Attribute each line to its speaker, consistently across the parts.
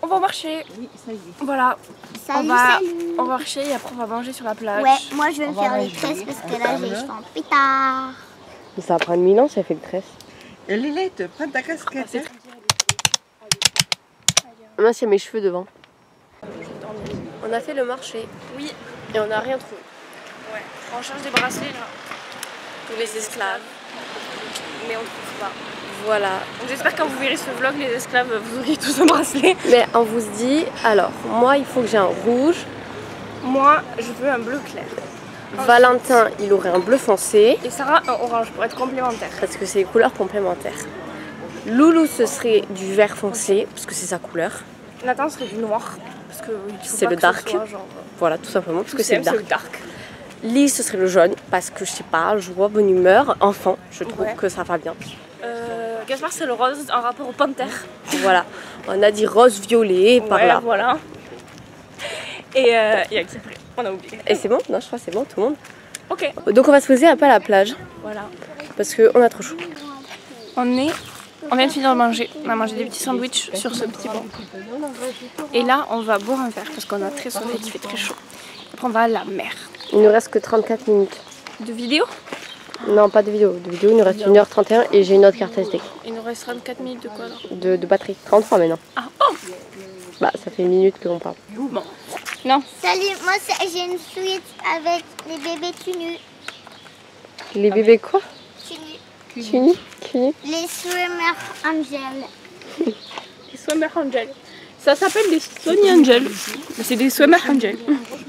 Speaker 1: va au marché.
Speaker 2: Oui, ça y est.
Speaker 1: Voilà.
Speaker 3: Salut,
Speaker 1: On va marcher et après on va manger sur la plage.
Speaker 3: Ouais, moi je vais me
Speaker 2: va
Speaker 3: faire les
Speaker 2: manger.
Speaker 3: tresses parce que là j'ai les cheveux en pétard.
Speaker 4: Mais ça va prendre 1000 ans si elle fait le tresse.
Speaker 2: Et Lilette, prends ta casquette. Hein.
Speaker 4: Moi, c'est mes cheveux devant. On a fait le marché.
Speaker 1: Oui.
Speaker 4: Et on n'a rien trouvé.
Speaker 1: Ouais. On cherche des bracelets là.
Speaker 4: Tous les esclaves.
Speaker 1: Mais on ne trouve pas.
Speaker 4: Voilà.
Speaker 1: Donc j'espère que quand vous verrez ce vlog, les esclaves, vous auriez tous un bracelet.
Speaker 4: Mais on vous dit, alors, moi, il faut que j'ai un rouge.
Speaker 1: Moi, je veux un bleu clair.
Speaker 4: Valentin, il aurait un bleu foncé.
Speaker 1: Et Sarah, un orange pour être complémentaire.
Speaker 4: Parce que c'est les couleurs complémentaires. Loulou, ce serait du vert foncé, parce que c'est sa couleur.
Speaker 1: Nathan serait du noir. Parce que
Speaker 4: C'est le dark. Voilà, tout simplement, parce que c'est le dark. Lise, ce serait le jaune, parce que je sais pas, joie, bonne humeur, enfant, je trouve que ça va bien.
Speaker 1: Gaspard, c'est le rose en rapport au panthère.
Speaker 4: Voilà, on a dit rose, violet, par là.
Speaker 1: Voilà. Et Axel, on a oublié.
Speaker 4: Et c'est bon? Non, je crois que c'est bon, tout le monde.
Speaker 1: Ok.
Speaker 4: Donc on va se poser un peu à la plage,
Speaker 1: Voilà.
Speaker 4: parce qu'on a trop chaud.
Speaker 1: On vient de finir de manger. On a mangé des petits sandwichs sur ce petit banc. Et là, on va boire un verre parce qu'on a très soif et qu'il fait très chaud. Après, on va à la mer.
Speaker 4: Il nous reste que 34 minutes.
Speaker 1: De vidéo?
Speaker 4: Non, pas de vidéo. De vidéo, il nous reste 1h31 et j'ai une autre carte SD.
Speaker 1: Il nous reste 34 minutes de quoi là?
Speaker 4: De batterie. 33 maintenant.
Speaker 1: Ah, oh!
Speaker 4: Bah, ça fait une minute que l'on parle.
Speaker 1: Bon. Non.
Speaker 3: Salut, moi j'ai une suite avec les bébés tout nus.
Speaker 4: Les bébés quoi?
Speaker 3: Tout nus.
Speaker 4: Cuni? Cuni?
Speaker 3: Les swimmer angels.
Speaker 1: Les Swimmer Angel. Ça s'appelle des Sony Angel. Mais c'est des Swimmer Angel.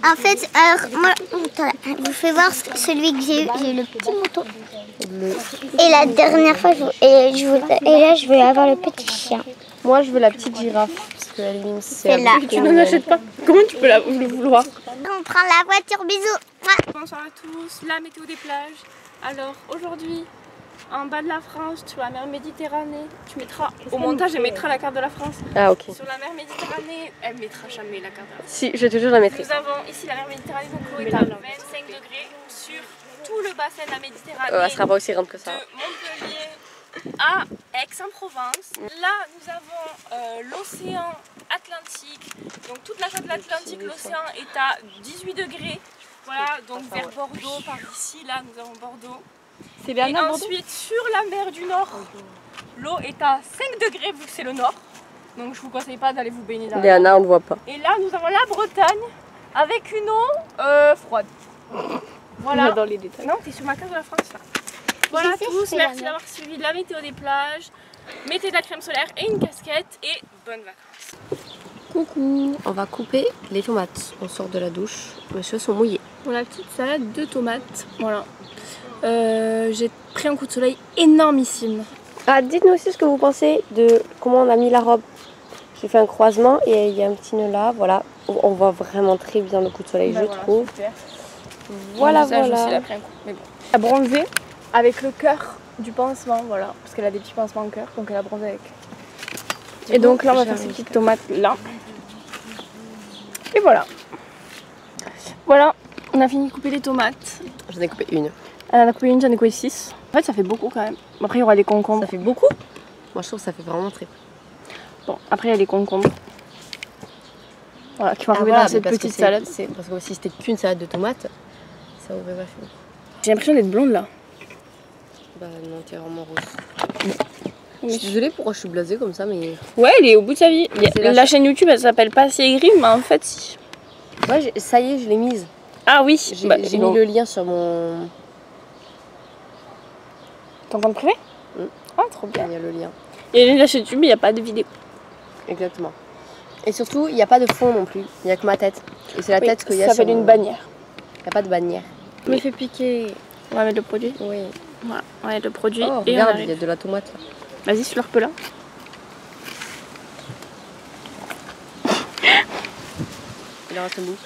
Speaker 3: En fait, alors moi, attends, je vous fais voir celui que j'ai eu le petit mouton. Et la dernière fois, et là je veux avoir le petit chien.
Speaker 4: Moi, je veux la petite girafe. Parce qu'elle est mignonne.
Speaker 3: C'est là.
Speaker 1: Tu n'en achètes pas. Comment tu peux le vouloir?
Speaker 3: On prend la voiture, bisous.
Speaker 1: Bonsoir à tous, la météo des plages. Alors aujourd'hui, en bas de la France, sur la mer Méditerranée, tu mettras au montage, elle mettra la carte de la France.
Speaker 4: Ah, ok.
Speaker 1: Sur la mer Méditerranée, elle mettra jamais la carte de la France.
Speaker 4: Si, je vais toujours la mettrai.
Speaker 1: Nous avons ici la mer Méditerranée, donc l'eau est à 25 degrés sur tout le bassin de la Méditerranée.
Speaker 4: Elle sera pas aussi grande que ça.
Speaker 1: De Montpellier à Aix-en-Provence. Là, nous avons l'océan Atlantique. Donc toute la côte de l'Atlantique, l'océan est à 18 degrés. Voilà, donc vers Bordeaux, par ici, là, nous avons Bordeaux.
Speaker 4: C'est
Speaker 1: Et ensuite, sur la mer du Nord, l'eau est à 5 degrés vu que c'est le Nord. Donc je vous conseille pas d'aller vous baigner dans la mer.
Speaker 4: Léana, on ne voit pas.
Speaker 1: Et là, nous avons la Bretagne avec une eau froide. Voilà.
Speaker 4: Dans les détails.
Speaker 1: Non, t'es sur ma carte de la France là. Voilà
Speaker 3: sais,
Speaker 1: tous,
Speaker 3: c'est la
Speaker 1: merci
Speaker 3: mer.
Speaker 1: d'avoir suivi la météo des plages. Mettez de la crème solaire et une casquette et bonnes vacances.
Speaker 4: Coucou. On va couper les tomates. On sort de la douche. Mes cheveux sont mouillés.
Speaker 1: Pour la petite salade de tomates, voilà. J'ai pris un coup de soleil énormissime.
Speaker 4: Ah, dites-nous aussi ce que vous pensez de comment on a mis la robe. J'ai fait un croisement et il y a un petit nœud là. Voilà. On voit vraiment très bien le coup de soleil, je trouve.
Speaker 1: Super.
Speaker 4: Voilà,
Speaker 1: Mon visage
Speaker 4: voilà.
Speaker 1: aussi, il a pris un coup. Mais bon. Elle a bronzé avec le cœur du pansement, voilà. Parce qu'elle a des petits pansements en cœur, donc elle a bronzé avec. Et donc là, on va faire ces petites tomates là. Et voilà. Voilà, on a fini de couper les tomates.
Speaker 4: J'en ai coupé une.
Speaker 1: Elle en a coupé une, j'en ai coupé 6. En fait, ça fait beaucoup quand même. Après, il y aura les concombres.
Speaker 4: Ça fait beaucoup. Moi, je trouve que ça fait vraiment très.
Speaker 1: Bon, après, il y a les concombres. Voilà, qui vont arriver dans cette petite salade.
Speaker 4: Parce que si c'était qu'une salade de tomates, ça aurait pas fait.
Speaker 1: J'ai l'impression d'être blonde là.
Speaker 4: Bah non, t'es vraiment rose. Je suis désolée pourquoi je suis blasée comme ça, mais...
Speaker 1: Ouais, elle est au bout de sa vie. La chaîne YouTube, elle s'appelle pas Si Aigri, mais en fait, si.
Speaker 4: Ouais, ça y est, je l'ai mise.
Speaker 1: Ah oui,
Speaker 4: J'ai mis le lien sur mon...
Speaker 1: Ton compte privé? Ah, trop bien.
Speaker 4: Il y a le lien.
Speaker 1: Il y a la chaîne YouTube, mais il n'y a pas de vidéo.
Speaker 4: Exactement. Et surtout, il n'y a pas de fond non plus. Il n'y a que ma tête. Et c'est la tête qu'il y a
Speaker 1: Ça s'appelle une bannière.
Speaker 4: Il n'y a pas de bannière.
Speaker 1: Je me fais piquer. On va mettre le produit.
Speaker 4: Oui.
Speaker 1: Voilà, on va mettre le produit.
Speaker 4: Oh,
Speaker 1: et
Speaker 4: regarde, il y a de la tomate là.
Speaker 1: Vas-y, slurpe là.
Speaker 4: Il en reste un bout.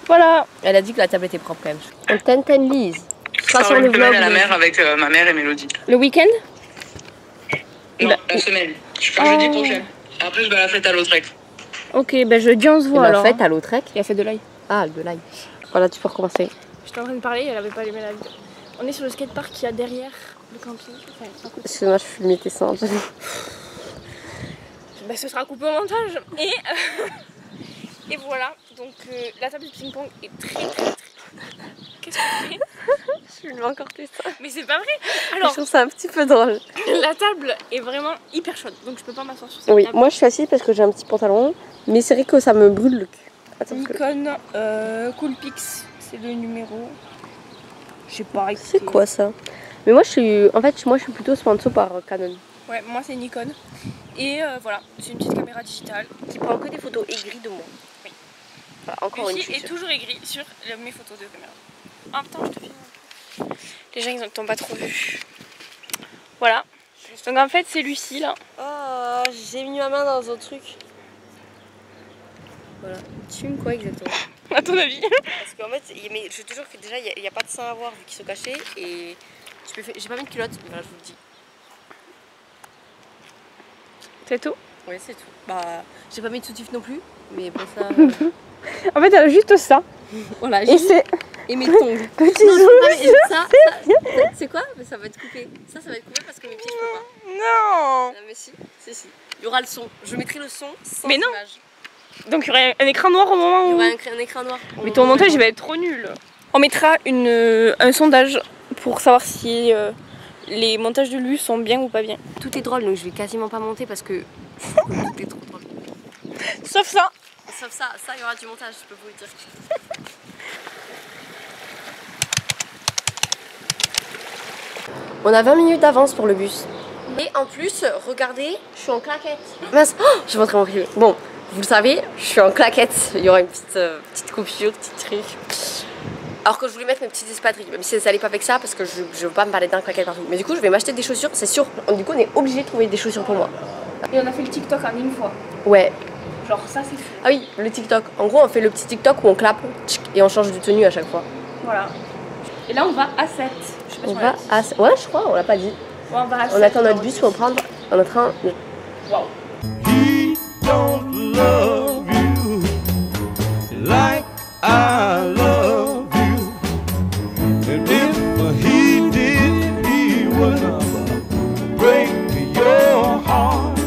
Speaker 1: Voilà.
Speaker 4: Elle a dit que la table était propre quand même. On t'entend Lise. Je serai sur le
Speaker 5: Une
Speaker 4: vlog.
Speaker 5: semaine à la mer avec ma mère et Mélodie.
Speaker 1: Le week-end?
Speaker 5: Non, la semaine. Je pars jeudi prochain. Après, je vais à la fête à Lautrec.
Speaker 1: Ok, ben jeudi on se voit
Speaker 4: La
Speaker 1: alors.
Speaker 4: fête à Lautrec.
Speaker 1: Il a fait de l'ail.
Speaker 4: Ah, de l'ail. Voilà, tu peux recommencer.
Speaker 1: J'étais en train de parler, elle avait pas allumé la vidéo. On est sur le skatepark qui a derrière le camping. Enfin, à côté.
Speaker 4: Excuse-moi, je filmais tes seins.
Speaker 1: bah, ce sera coupé au montage. Et voilà, donc la table de ping-pong est très. Qu'est-ce que tu fais?
Speaker 4: Je vais encore tester ça.
Speaker 1: Mais c'est pas vrai. Alors,
Speaker 4: je trouve ça un petit peu drôle.
Speaker 1: la table est vraiment hyper chaude, donc je peux pas m'asseoir sur cette
Speaker 4: Oui,
Speaker 1: table.
Speaker 4: moi je suis assise parce que j'ai un petit pantalon, mais c'est vrai que ça me brûle le cul. Attends,
Speaker 1: Nikon Coolpix, c'est le numéro. Je sais pas.
Speaker 4: C'est quoi ça? Mais moi je suis plutôt sponsor par Canon.
Speaker 1: Ouais, moi c'est Nikon. Et voilà, c'est une petite caméra digitale.
Speaker 4: Qui prend que des photos aigries de moi.
Speaker 1: Oui.
Speaker 4: Voilà, encore une
Speaker 1: Lucie
Speaker 4: chute.
Speaker 1: est toujours aigrie sur mes photos de caméra. Ah putain, je te filme un peu. Les gens ils n'ont pas trop vu. Voilà. Donc en fait c'est Lucie là.
Speaker 4: Oh, j'ai mis ma main dans un truc. Voilà. Tu fumes quoi exactement?
Speaker 1: À ton avis?
Speaker 4: Parce qu'en fait, mais je te jure que déjà il n'y a pas de sein à voir vu qu'ils sont cachés et j'ai pas mis de culotte, mais voilà, je vous le dis.
Speaker 1: C'est tout?
Speaker 4: Oui, c'est tout. Bah, j'ai pas mis de soutif non plus, mais pour ça.
Speaker 1: En fait elle a juste ça.
Speaker 4: Voilà,
Speaker 1: Et mes tongs.
Speaker 4: Petit zoom. Ça, c'est quoi? Mais ça va être coupé. Ça va être coupé parce que mes pieds je peux pas.
Speaker 1: Non.
Speaker 4: Ah, mais si. Il y aura le son. Je mettrai le son sans
Speaker 1: Mais non.
Speaker 4: image.
Speaker 1: Donc il y aurait un écran noir au moment
Speaker 4: Il y
Speaker 1: où...
Speaker 4: aura un écran noir.
Speaker 1: Mais ton montage il va être trop nul. On mettra un sondage pour savoir si les montages de Lu sont bien ou pas bien.
Speaker 4: Tout est drôle donc je vais quasiment pas monter parce que tout est trop drôle.
Speaker 1: Sauf ça.
Speaker 4: Sauf ça il y aura du montage, je peux vous le dire. On a 20 minutes d'avance pour le bus. Et en plus, regardez, je suis en claquette. Mince, oh, je vais montrer mon privé. Bon, vous le savez, je suis en claquette. Il y aura une petite coupure, petit truc. Alors que je voulais mettre mes petites espadrilles, même si ça allait pas avec ça parce que je veux pas me balader en claquette partout. Mais du coup, je vais m'acheter des chaussures, c'est sûr. Du coup, on est obligé de trouver des chaussures pour moi.
Speaker 1: Et on a fait le TikTok en une fois.
Speaker 4: Ouais.
Speaker 1: Genre ça c'est fou.
Speaker 4: Ah oui, le TikTok. En gros, on fait le petit TikTok où on clappe et on change de tenue à chaque fois.
Speaker 1: Voilà. Et là on va à 7. Je sais pas si
Speaker 4: On va à... Ouais, je crois, on l'a pas dit.
Speaker 1: Ouais, on va à
Speaker 4: On
Speaker 1: 7.
Speaker 4: attend notre bus pour prendre. On est en train de...
Speaker 1: Waouh.
Speaker 6: He don't love you like I love you. And if he did, he would break your heart.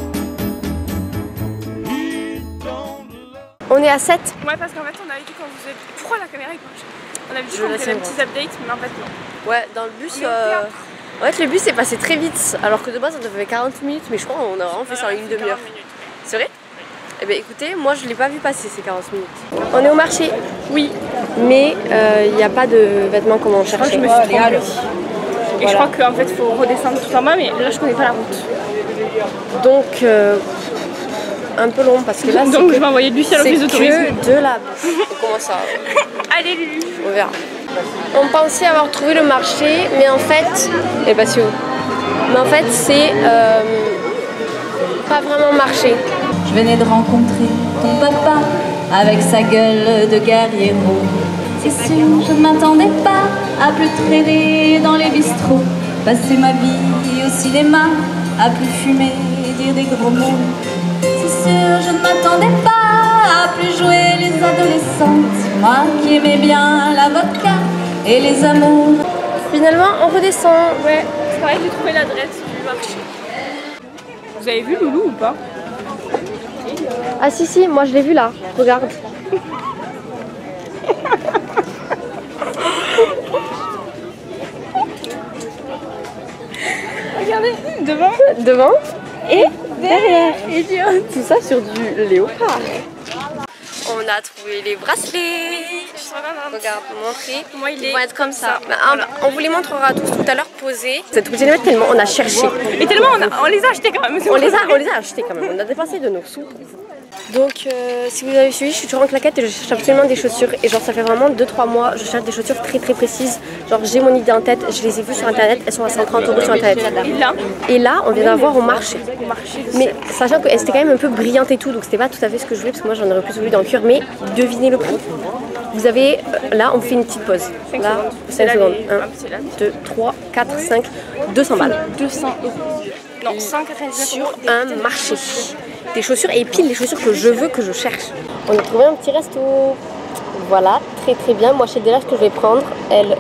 Speaker 6: He don't love.
Speaker 4: On est à 7.
Speaker 1: Ouais, parce qu'en fait on avait dit qu'on vous... Pourquoi la caméra est penchée? On avait dit
Speaker 4: Je
Speaker 1: qu'on
Speaker 4: la
Speaker 1: faisait
Speaker 4: sais,
Speaker 1: des petits updates, mais en fait non.
Speaker 4: Ouais, dans le bus...
Speaker 1: On est au théâtre.
Speaker 4: En fait, le bus est passé très vite. Alors que de base, on devait 40 minutes. Mais je crois qu'on a vraiment fait ça en une demi-heure. C'est vrai? Eh bien écoutez, moi je l'ai pas vu passer ces 40 minutes. On est au marché, oui, mais il n'y a pas de vêtements comme on cherchait.
Speaker 1: Je me suis trompée. Et je crois qu'en fait il faut redescendre tout en bas, mais là je connais pas la route.
Speaker 4: Donc un peu long parce que là
Speaker 1: Donc je vais envoyer Lucie à l'office de tourisme.
Speaker 4: que de la bouffe. On commence à...
Speaker 1: Allez Lulu.
Speaker 4: On verra. On pensait avoir trouvé le marché, mais en fait... Eh ben c'est où? Mais en fait c'est pas vraiment marché.
Speaker 7: Je venais de rencontrer ton papa avec sa gueule de guerriero. C'est sûr, je ne m'attendais pas à plus traîner dans les bistrots, passer ma vie au cinéma, à plus fumer et dire des gros mots. C'est sûr, je ne m'attendais pas à plus jouer les adolescentes, moi qui aimais bien la vodka et les amours.
Speaker 4: Finalement, on redescend.
Speaker 1: Ouais, c'est pareil, j'ai trouvé l'adresse du marché. Vous avez vu Loulou ou pas?
Speaker 4: Ah si, moi je l'ai vu là. Regarde.
Speaker 1: Regardez, devant.
Speaker 4: Devant et derrière. Tout ça sur du léopard. On a trouvé les bracelets. Regarde, montrer.
Speaker 1: Moi, il
Speaker 4: Ils
Speaker 1: est
Speaker 4: vont être comme ça.
Speaker 1: ça.
Speaker 4: On vous les montrera tous tout à l'heure posés. Vous êtes obligés de les mettre tellement on a cherché.
Speaker 1: Et tellement on les a achetés quand même.
Speaker 4: On les a achetés quand même. On a dépensé de nos sous. Donc si vous avez suivi, je suis toujours en claquette et je cherche absolument des chaussures. Et genre ça fait vraiment 2-3 mois, je cherche des chaussures très précises. Genre j'ai mon idée en tête, je les ai vues sur internet, elles sont à 130 € sur internet. Et là, on vient d'avoir au marché. Mais sachant que c'était quand même un peu brillante et tout, donc c'était pas tout à fait ce que je voulais parce que moi j'en aurais plus voulu dans le cuir. Mais devinez le prix. Vous avez, là on fait une petite pause. Là, 5 secondes. 1, 2, 3, 4, 5, 200 balles.
Speaker 1: 200 €. Non, 199 €
Speaker 4: Sur un marché. Des chaussures et pile les chaussures que je veux, que je cherche. On a trouvé un petit resto. Voilà, très bien. Moi, je sais déjà ce que je vais prendre. Elle,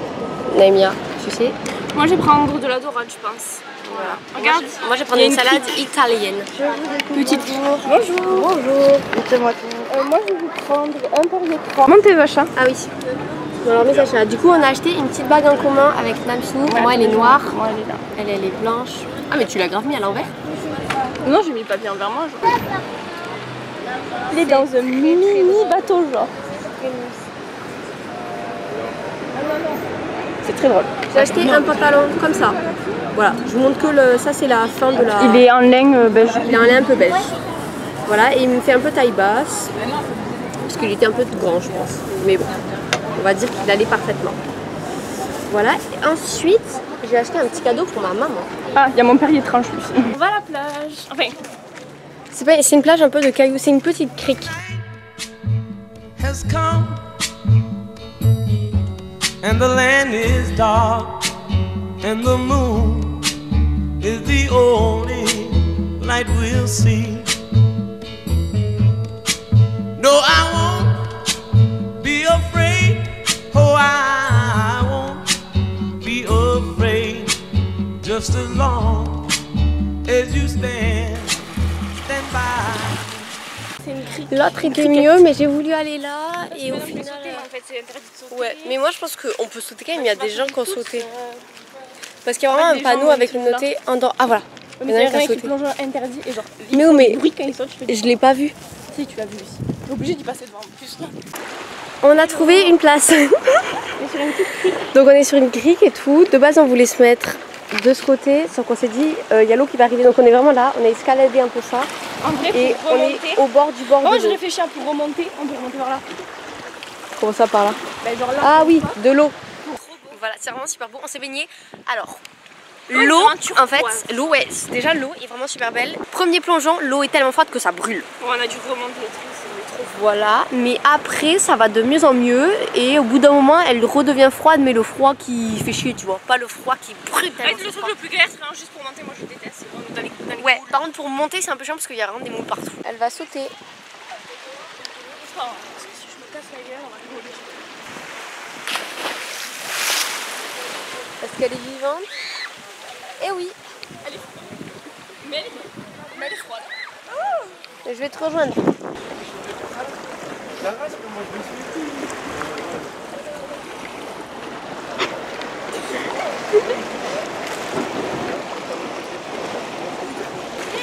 Speaker 4: Naïmia, tu sais.
Speaker 1: Moi, je vais prendre de la dorade, je pense.
Speaker 4: Voilà.
Speaker 1: Regarde.
Speaker 4: Moi je vais prendre une salade italienne.
Speaker 1: Petite. Bonjour.
Speaker 4: Bonjour.
Speaker 1: Moi je vais vous prendre un panier de 3. Montez vache.
Speaker 4: Ah oui. Alors mais ça, du coup on a acheté une petite bague en commun avec Namsu. Moi elle est noire.
Speaker 1: Moi elle est là.
Speaker 4: Elle est blanche. Ah mais tu l'as grave mis à l'envers.
Speaker 1: Non, j'ai mis le papier envers moi. Genre. Il est dans un mini bateau genre. C'est très drôle.
Speaker 4: J'ai acheté un pantalon comme ça. Voilà, je vous montre que ça c'est la fin de la...
Speaker 1: Il est en laine beige.
Speaker 4: Il est en laine un peu beige. Voilà, et il me fait un peu taille basse. Parce qu'il était un peu grand je pense. Mais bon, on va dire qu'il allait parfaitement. Voilà, et ensuite j'ai acheté un petit cadeau pour ma maman.
Speaker 1: Ah, il y a mon père qui est tranche plus. On va à la plage. Enfin,
Speaker 4: c'est une plage un peu de cailloux, c'est une petite crique.
Speaker 6: Has come and the land is dark and the moon is the only light we'll see. No, I won't be afraid. Oh, I won't be afraid. Just as long as you stand by.
Speaker 4: L'autre était mieux, mais j'ai voulu aller là et au final.
Speaker 1: en fait, c'est interdit de sauter.
Speaker 4: Ouais, mais moi je pense qu'on peut sauter quand même. Il y a des gens qui ont sauté. Parce qu'il y a vraiment un panneau avec le noté en dehors. Ah voilà.
Speaker 1: Il y a un qui plonge interdit et genre.
Speaker 4: Mais où, mais
Speaker 1: bruit quand il saute,
Speaker 4: je l'ai pas vu.
Speaker 1: Si, tu l'as vu ici. T'es obligé d'y passer devant en plus.
Speaker 4: On a trouvé une place. Donc on est sur une crique et tout. De base on voulait se mettre de ce côté, sauf qu'on s'est dit il y a l'eau qui va arriver. Donc on est vraiment là, on a escaladé un peu ça.
Speaker 1: En vrai,
Speaker 4: et
Speaker 1: pour
Speaker 4: on
Speaker 1: remonter,
Speaker 4: est au bord du bord
Speaker 1: oh,
Speaker 4: de
Speaker 1: je
Speaker 4: l'eau.
Speaker 1: réfléchis à pour remonter, on peut remonter par là.
Speaker 4: Comment ça par là?
Speaker 1: Ben, genre là.
Speaker 4: Ah oui, de l'eau. Voilà, c'est vraiment super beau. On s'est baigné. Alors, l'eau, en fait, l'eau, ouais, déjà l'eau est vraiment super belle. Premier plongeon, l'eau est tellement froide que ça brûle.
Speaker 1: On a dû remonter les trucs, c'est trop.
Speaker 4: Voilà, mais après ça va de mieux en mieux et au bout d'un moment elle redevient froide, mais le froid qui fait chier, tu vois, pas le froid qui brûle.
Speaker 1: Ouais, le truc le plus galère, c'est vraiment juste pour monter, moi je déteste. Dans les
Speaker 4: ouais, par contre pour monter c'est un peu chiant parce qu'il y a vraiment des moules partout. Elle va sauter.
Speaker 1: Parce que si je me casse la gueule, on va rigoler.
Speaker 4: Parce qu'elle est vivante. Eh oui.
Speaker 1: Elle est froide. Mais elle est froide.
Speaker 4: Je vais te rejoindre.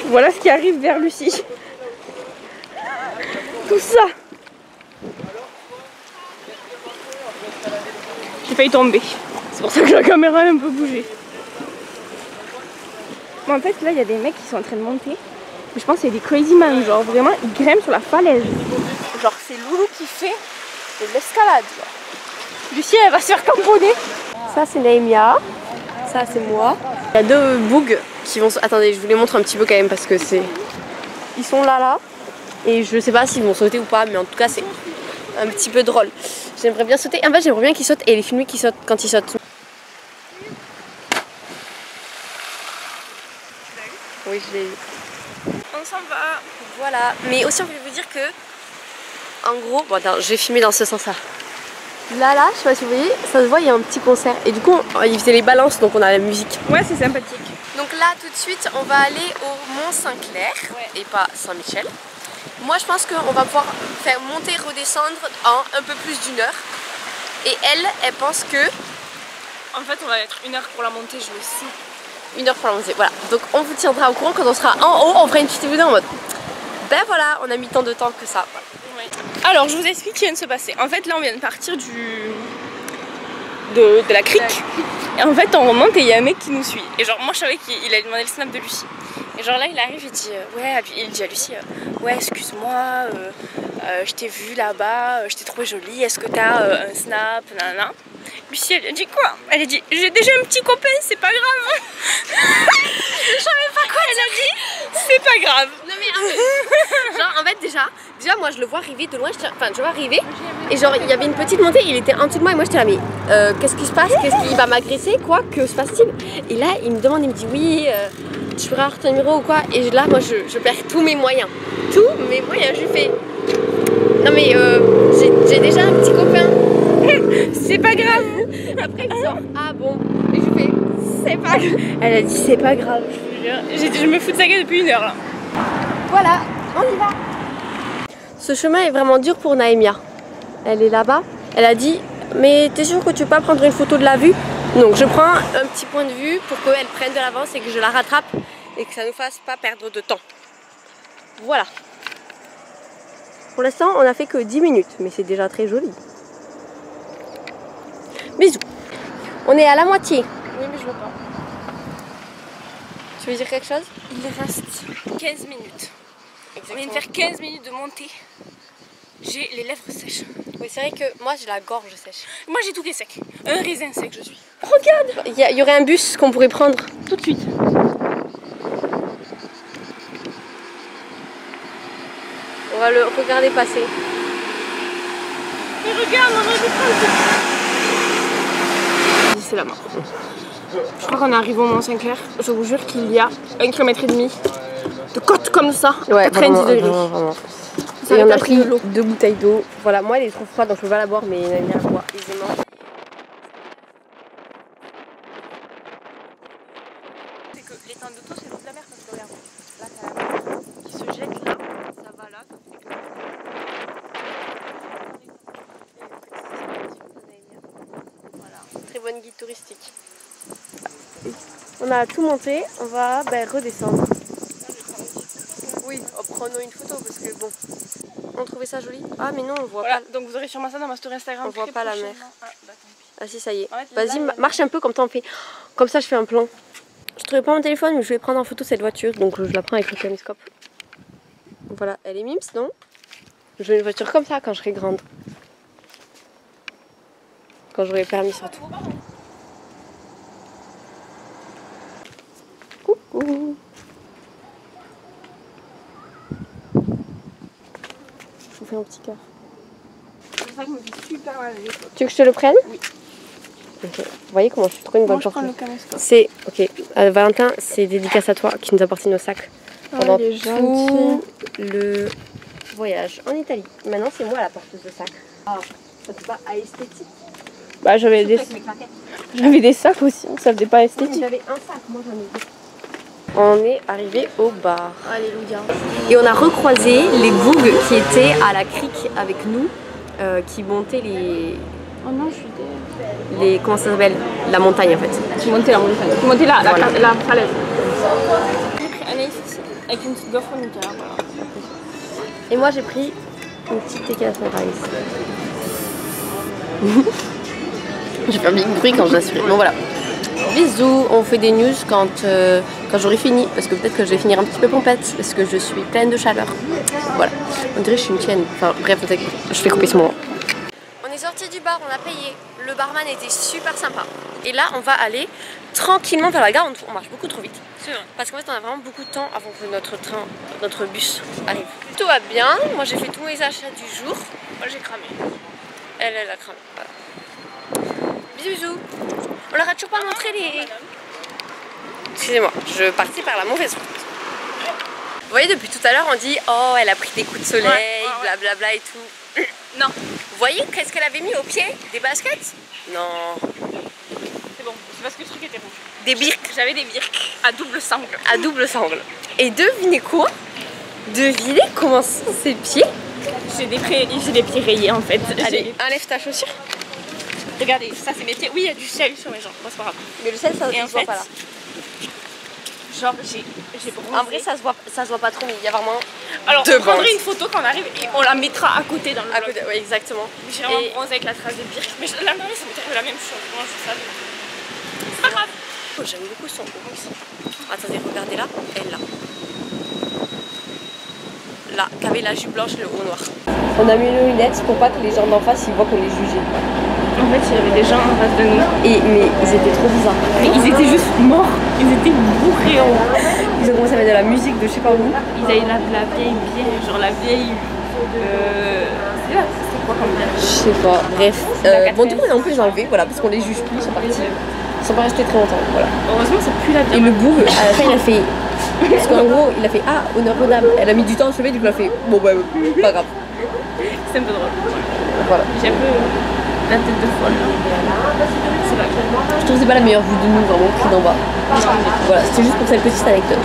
Speaker 1: Voilà ce qui arrive vers Lucie. Tout ça. J'ai failli tomber. C'est pour ça que la caméra a un peu bougé. Mais en fait là il y a des mecs qui sont en train de monter. Mais je pense que c'est des crazy man, genre vraiment ils grimpent sur la falaise. Genre c'est Loulou qui fait de l'escalade. Lucie elle va se faire tamponner.
Speaker 4: Ça c'est Naïmia. Ça c'est moi. Il y a deux bougs qui vont... Attendez, je vous les montre un petit peu quand même parce que c'est... Ils sont là. Et je sais pas s'ils vont sauter ou pas, mais en tout cas c'est un petit peu drôle. J'aimerais bien sauter. En fait j'aimerais bien qu'ils sautent et les filmer qui sautent quand ils sautent. Oui, je l'ai eu.
Speaker 1: On s'en va.
Speaker 4: Voilà. Mais aussi on voulait vous dire que... En gros... Bon attends, je vais filmer dans ce sens-là. Là, je sais pas si vous voyez, ça se voit, il y a un petit concert. Et du coup, ils faisaient les balances, donc on a la musique.
Speaker 1: Ouais, c'est sympathique.
Speaker 4: Donc là, tout de suite, on va aller au Mont Saint-Clair et pas Saint-Michel. Moi, je pense qu'on va pouvoir faire monter, redescendre en un peu plus d'une heure. Et elle pense que...
Speaker 1: En fait, on va être 1 heure pour la montée, je le sais.
Speaker 4: 1 heure pour la montée, voilà. Donc on vous tiendra au courant quand on sera en haut, on fera une petite vidéo en mode... Ben voilà, on a mis tant de temps que ça. Voilà.
Speaker 1: Alors, je vous explique ce qui vient de se passer. En fait, là, on vient de partir de la crique. Et en fait, on remonte et il y a un mec qui nous suit. Et genre, moi, je savais qu'il allait demander le snap de Lucie. Et genre là, il arrive, il dit ouais, il dit à Lucie ouais, excuse-moi, je t'ai vu là-bas, je t'ai trouvé jolie. Est-ce que t'as un snap, nanana. Lucie, elle a dit quoi? Elle a dit j'ai déjà un petit copain, c'est pas grave. Je savais pas quoi elle a dit. C'est pas grave.
Speaker 4: Non mais genre en fait déjà moi je le vois arriver de loin, enfin je le vois arriver et genre il y avait une petite montée, il était en dessous de moi et moi j'étais là mais qu'est-ce qui se passe, qu'est-ce qu'il va m'agresser quoi, que se passe-t-il? Et là il me demande, il me dit oui tu pourrais avoir ton numéro ou quoi, et là moi je perds tous mes moyens, je lui fais non mais j'ai déjà un petit copain.
Speaker 1: C'est pas grave.
Speaker 4: Après il sort ah bon, et je fais c'est pas grave. Elle a dit c'est pas grave.
Speaker 1: Je me fous de sa gueule depuis 1 heure là.
Speaker 4: Voilà, on y va. Ce chemin est vraiment dur pour Naïmia. Elle est là-bas. Elle a dit, mais t'es sûr que tu peux pas prendre une photo de la vue? Donc je prends un petit point de vue pour qu'elle prenne de l'avance et que je la rattrape et que ça nous fasse pas perdre de temps. Voilà. Pour l'instant, on a fait que 10 minutes, mais c'est déjà très joli. Bisous. On est à la moitié.
Speaker 1: Oui, mais je veux pas.
Speaker 4: Tu veux dire quelque chose?
Speaker 1: Il reste 15 minutes.
Speaker 4: Exactement.
Speaker 1: On vient de faire 15 minutes de montée. J'ai les lèvres sèches.
Speaker 4: Oui, c'est vrai que moi j'ai la gorge sèche.
Speaker 1: Moi j'ai tout qui est sec. Un raisin sec je suis.
Speaker 4: Regarde, il y aurait un bus qu'on pourrait prendre
Speaker 1: Tout de suite.
Speaker 4: On va le regarder passer.
Speaker 1: Mais regarde, on a du c'est la mort. Je crois qu'on arrive au Mont-Saint-Clair. Je vous jure qu'il y a 1,5 km de côte comme ça.
Speaker 4: Ouais,
Speaker 1: 90 degrés.
Speaker 4: vraiment. Et on a pris 2 bouteilles d'eau. Voilà, moi elle est trop froide donc je peux pas la boire, mais Naïmia la boit aisément.
Speaker 1: C'est que l'étang de tout c'est l'eau de la mer parce que regarde. Là t'as la mer qui se jette là, ça va là.
Speaker 4: Voilà, très bonne guide touristique. On a tout monté, on va redescendre. Oui, prenons une photo parce que bon. On trouvait ça joli. Ah mais non, on voit
Speaker 1: Voilà,
Speaker 4: pas.
Speaker 1: donc vous aurez sûrement ça dans ma story Instagram.
Speaker 4: On voit pas la mer.
Speaker 1: Ah, bah, tant pis.
Speaker 4: Ah si, ça y est.
Speaker 1: En fait,
Speaker 4: Vas-y,
Speaker 1: là,
Speaker 4: marche un peu comme ça on fait. Comme ça je fais un plan. Je trouvais pas mon téléphone mais je vais prendre en photo cette voiture donc je la prends avec le caméscope. Voilà, elle est mimes non? Je veux une voiture comme ça quand je serai grande. Quand j'aurai le permis surtout. Coucou. Je vous fais un petit cœur.
Speaker 1: C'est ça que me fait super mal.
Speaker 4: Tu veux que je te le prenne?
Speaker 1: Oui.
Speaker 4: Okay. Vous voyez comment je suis trop une bonne
Speaker 1: Moi, je prends
Speaker 4: porteuse.
Speaker 1: le caméscope.
Speaker 4: C'est ok. Valentin, c'est dédicace à toi qui nous a porté nos sacs pendant
Speaker 1: il est
Speaker 4: tout le voyage en Italie. Maintenant, c'est moi la porteuse de sacs. Ah, ça fait pas esthétique.
Speaker 1: Bah j'avais des sacs aussi, ça faisait pas esthétique.
Speaker 4: J'avais un sac, moi j'en ai deux. On est arrivé au bar.
Speaker 1: Alléluia.
Speaker 4: Et on a recroisé les bougs qui étaient à la crique avec nous, qui montaient les...
Speaker 1: Oh non, je suis
Speaker 4: Comment ça s'appelle? La montagne en fait.
Speaker 1: J'ai monté la montagne. J'ai monté la falaise. J'ai pris un ace ici, avec une petite gaufre au Nutella, voilà.
Speaker 4: Et moi j'ai pris une petite tequila sunrise. J'ai fait un big bruit quand je l'assurais. Bon voilà. Bisous, on fait des news quand j'aurai fini. Parce que peut-être que je vais finir un petit peu pompette. Parce que je suis pleine de chaleur. Voilà. On dirait que je suis une chienne. Enfin bref, je vais couper ce moment. On est sorti du bar, on a payé. Le barman était super sympa. Et là on va aller tranquillement vers la gare. On marche beaucoup trop vite. Parce qu'en fait on a vraiment beaucoup de temps avant que notre bus arrive. Tout va bien. Moi j'ai fait tous mes achats du jour.
Speaker 1: Moi j'ai cramé.
Speaker 4: Elle a cramé. Voilà. Bisous bisous. On leur a toujours pas montré les... Excusez-moi, je partais par la mauvaise route. Vous voyez, depuis tout à l'heure on dit oh elle a pris des coups de soleil, blablabla et tout.
Speaker 1: Non.
Speaker 4: Vous voyez qu'est-ce qu'elle avait mis au pied? Des baskets? Non.
Speaker 1: C'est bon, c'est parce que le truc était rouge.
Speaker 4: Des birks.
Speaker 1: J'avais des birks à double sangle.
Speaker 4: À double sangle. Et devinez quoi? Devinez comment sont ses pieds?
Speaker 1: J'ai des pieds rayés en fait.
Speaker 4: Allez, enlève ta chaussure.
Speaker 1: Regardez, ça c'est mes pieds. Oui, il y a du sel sur mes jambes. Bon, c'est pas grave.
Speaker 4: Mais le sel, ça
Speaker 1: Et en
Speaker 4: se voit
Speaker 1: fait,
Speaker 4: pas là.
Speaker 1: Genre, j'ai bronzé.
Speaker 4: En vrai, ça se voit pas trop, mais il y a vraiment.
Speaker 1: Alors,
Speaker 4: deux
Speaker 1: on prendrait
Speaker 4: bandes.
Speaker 1: une photo quand on arrive et on la mettra à côté dans le
Speaker 4: À
Speaker 1: vlog.
Speaker 4: côté, oui, exactement.
Speaker 1: J'ai vraiment
Speaker 4: Et-
Speaker 1: bronzé avec la trace de birk. Mais la marée, ça m'était la même chose. Moi, je savais. C'est pas grave.
Speaker 4: Oh, j'aime beaucoup son haut. Attendez, regardez là, elle là. Là, qui avait la jupe blanche et le haut noir. On a mis nos lunettes pour pas que les gens d'en face ils voient qu'on les jugeait.
Speaker 1: En fait, il y avait des gens en face de nous.
Speaker 4: Mais ils étaient trop bizarres.
Speaker 1: Mais ils étaient juste morts. Ils étaient bourrés en haut.
Speaker 4: Ils ont commencé à mettre de la musique de je sais pas où.
Speaker 1: Ils avaient la vieille bière, genre la vieille. C'était quoi comme bière?
Speaker 4: Je sais pas, bref.
Speaker 1: La
Speaker 4: Bon, du coup, on a un peu les enlever, voilà, parce qu'on les juge plus, ils sont partis. Ils sont pas restés très longtemps, voilà.
Speaker 1: Heureusement, c'est plus la bière.
Speaker 4: Et le bourg, à la fin, il a fait. Parce qu'en gros, il a fait ah, honneur aux dames. Elle a mis du temps à se lever, du coup, elle a fait bon, bah, pas grave.
Speaker 1: C'est un peu drôle.
Speaker 4: Voilà.
Speaker 1: J'ai un peu. La tête de folle.
Speaker 4: Je trouve que c'est pas la meilleure vue de nous, vraiment pris d'en bas. Voilà, c'était juste pour cette petite anecdote.